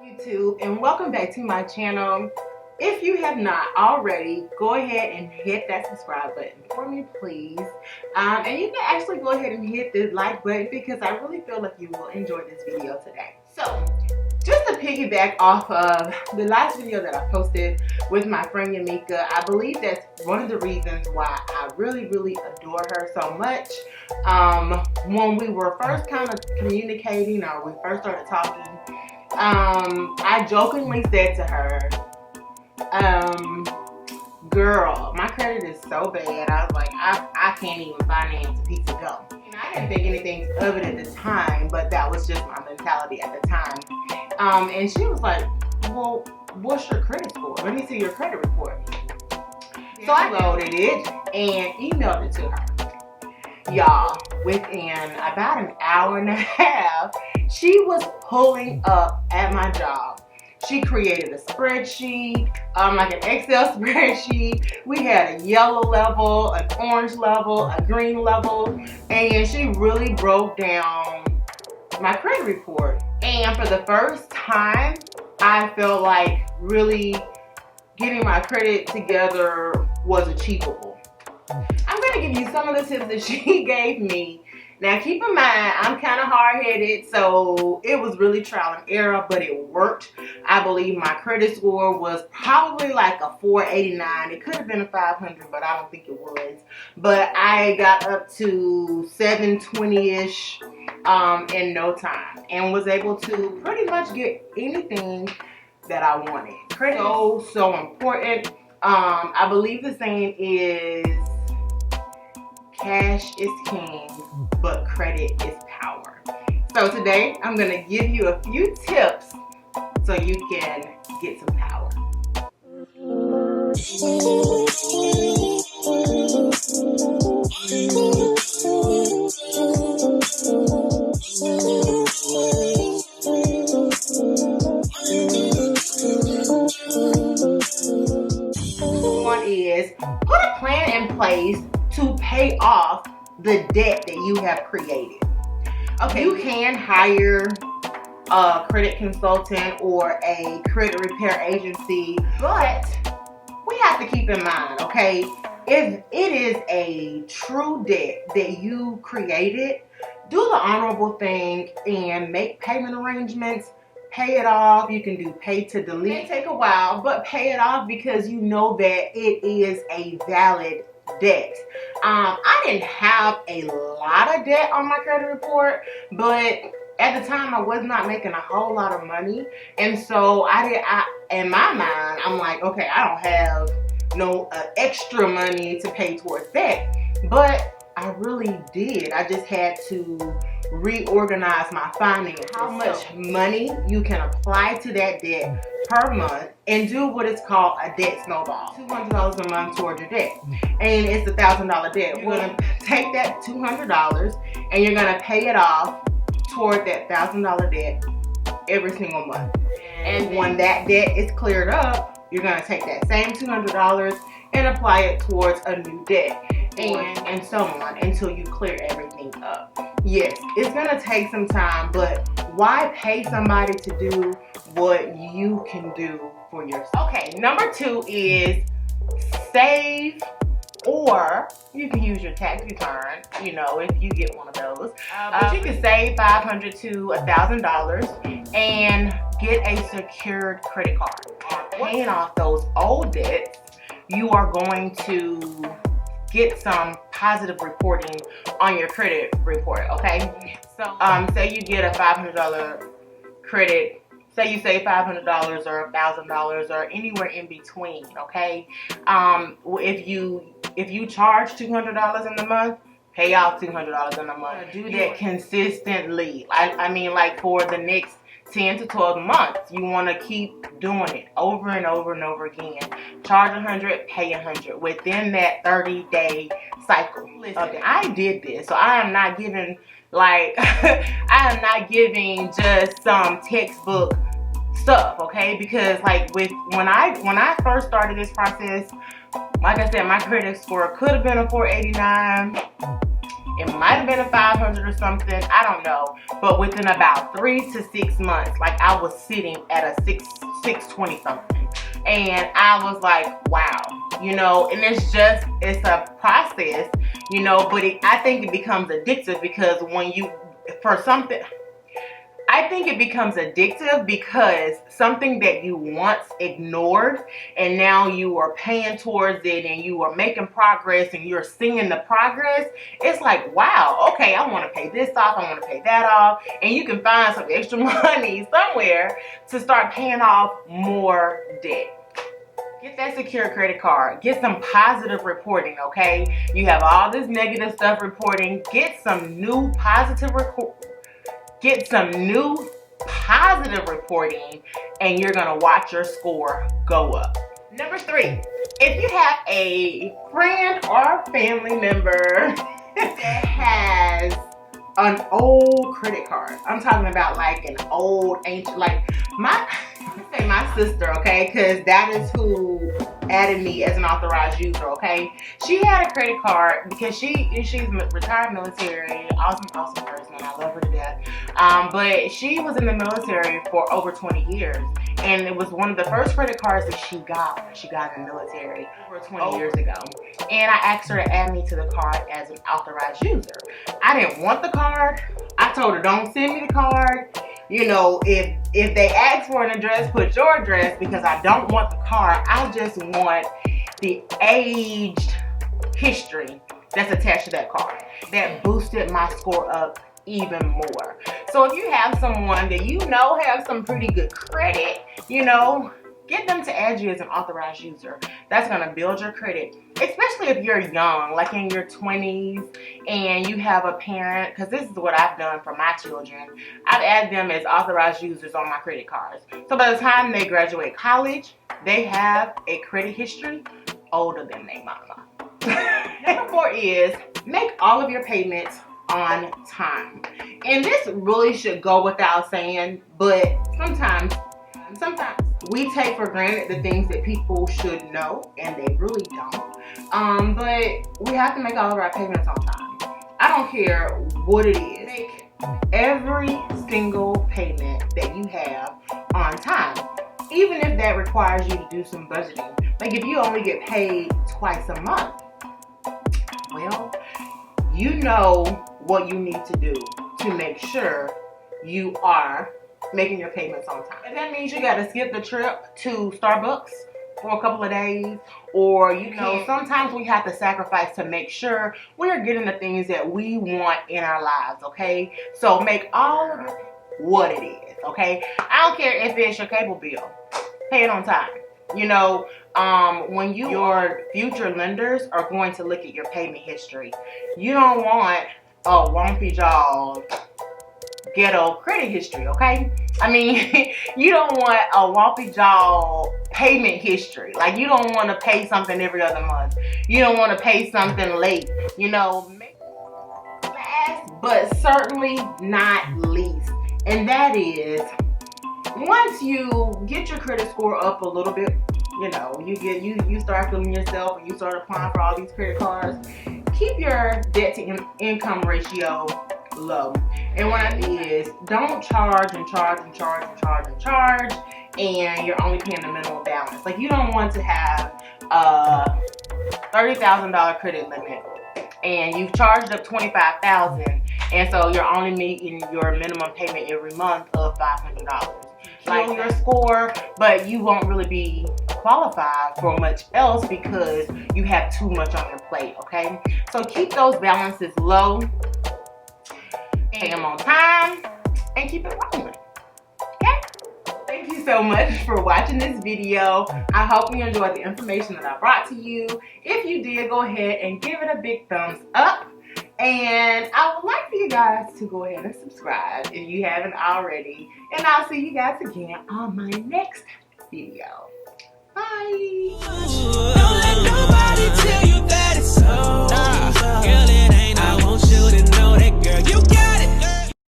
YouTube, and welcome back to my channel. If you have not already, go ahead and hit that subscribe button for me, please. And you can actually go ahead and hit the like button because I really feel like you will enjoy this video today. So, just to piggyback off of the last video that I posted with my friend Yamika, I believe that's one of the reasons why I really adore her so much. When we were first kind of communicating, or we first started talking, I jokingly said to her, girl, my credit is so bad. I was like, I can't even finance a piece of gum. And I didn't think anything of it at the time, but that was just my mentality at the time. And she was like, well, what's your credit score? Let me see your credit report. So I loaded it and emailed it to her. Y'all, within about an hour and a half, she was pulling up at my job. She created a spreadsheet, like an Excel spreadsheet. We had a yellow level, an orange level, a green level, and she really broke down my credit report. And for the first time, I felt like really getting my credit together was achievable. I'm going to give you some of the tips that she gave me. Now keep in mind, I'm kind of hard-headed, so it was really trial and error, but it worked. I believe my credit score was probably like a 489. It could have been a 500, but I don't think it was. But I got up to 720-ish in no time and was able to pretty much get anything that I wanted. Credit is so important. I believe the saying is, cash is king, but credit is power. So today I'm going to give you a few tips so you can get some power. One is put a plan in place to pay off the debt that you have created. Okay, you can hire a credit consultant or a credit repair agency, but we have to keep in mind, okay, if it is a true debt that you created, do the honorable thing and make payment arrangements. Pay it off. You can do pay to delete. It may take a while, but pay it off because you know that it is a valid debt. I didn't have a lot of debt on my credit report, but at the time I was not making a whole lot of money, and so in my mind I'm like, okay, I don't have no extra money to pay towards that, but I really did. I just had to reorganize my finances. How much money you can apply to that debt per month and do what is called a debt snowball. $200 a month towards your debt, and it's $1,000 debt. You're going to take that $200 and you're going to pay it off toward that $1,000 debt every single month. And when that debt is cleared up, you're going to take that same $200 and apply it towards a new debt, and so on until you clear everything up. Yes, it's going to take some time, but why pay somebody to do what you can do for yourself? Okay, number 2 is save, or you can use your tax return, you know, if you get one of those. But you can save $500 to $1,000 and get a secured credit card. Paying off those old debts, you are going to get some positive reporting on your credit report, okay? So, say you get a $500 credit, say you save $500 or $1,000 or anywhere in between, okay? If you charge $200 in the month, pay out $200 in a month. Do that consistently. I mean, like for the next 10 to 12 months, you want to keep doing it over and over and over again. Charge $100, pay $100 within that 30-day cycle. Listen, I did this, so I am not giving like I am not giving just some textbook stuff, okay? Because like when I first started this process, like I said, my credit score could have been a 489. It might have been a 500 or something, I don't know. But within about 3 to 6 months, like I was sitting at a 620 something. And I was like, wow, you know, and it's a process, you know, but I think it becomes addictive because I think it becomes addictive because something that you once ignored and now you are paying towards it and you are making progress and you're seeing the progress. It's like, wow, okay, I want to pay this off, I want to pay that off. And you can find some extra money somewhere to start paying off more debt. Get that secure credit card. Get some positive reporting, okay? You have all this negative stuff reporting. Get some new positive reporting, and you're gonna watch your score go up. Number 3, if you have a friend or family member that has an old credit card, I'm talking about like an old ancient, like my sister, okay, because that is who added me as an authorized user, okay. She had a credit card because she's retired military, awesome person, I love her to death. But she was in the military for over 20 years, and it was one of the first credit cards that she got when she got in the military over 20 years ago. And I asked her to add me to the card as an authorized user. I didn't want the card. I told her, don't send me the card. You know, if they ask for an address, put your address, because I don't want the card. I just want the aged history that's attached to that card. That boosted my score up even more. So if you have someone that you know have some pretty good credit, you know, get them to add you as an authorized user. That's gonna build your credit, especially if you're young, like in your 20s, and you have a parent, because this is what I've done for my children. I've added them as authorized users on my credit cards. So by the time they graduate college, they have a credit history older than their mama. Number 4 is make all of your payments on time. And this really should go without saying, but sometimes we take for granted the things that people should know, and they really don't. But we have to make all of our payments on time. I don't care what it is. Make every single payment that you have on time, even if that requires you to do some budgeting. Like if you only get paid twice a month, well, you know what you need to do to make sure you are making your payments on time. And that means you got to skip the trip to Starbucks for a couple of days, or you know, sometimes we have to sacrifice to make sure we're getting the things that we want in our lives, okay? So make all of it what it is, okay? I don't care if it's your cable bill. Pay it on time. You know, when your future lenders are going to look at your payment history, you don't want a wonky jaw ghetto credit history, okay? I mean, you don't want a wonky jaw payment history. Like, you don't want to pay something every other month. You don't want to pay something late. You know, last but certainly not least, and that is, once you get your credit score up a little bit, you know, you start feeling yourself and you start applying for all these credit cards, keep your debt to income ratio low. And what I mean is, don't charge and you're only paying the minimum balance. Like, you don't want to have a $30,000 credit limit and you've charged up $25,000, and so you're only making your minimum payment every month of $500. Like your score, but you won't really be qualified for much else because you have too much on your plate, okay? So keep those balances low, pay them on time, and keep it rolling, okay? Thank you so much for watching this video. I hope you enjoyed the information that I brought to you. If you did, go ahead and give it a big thumbs up. And I would like for you guys to go ahead and subscribe if you haven't already. And I'll see you guys again on my next video. Bye.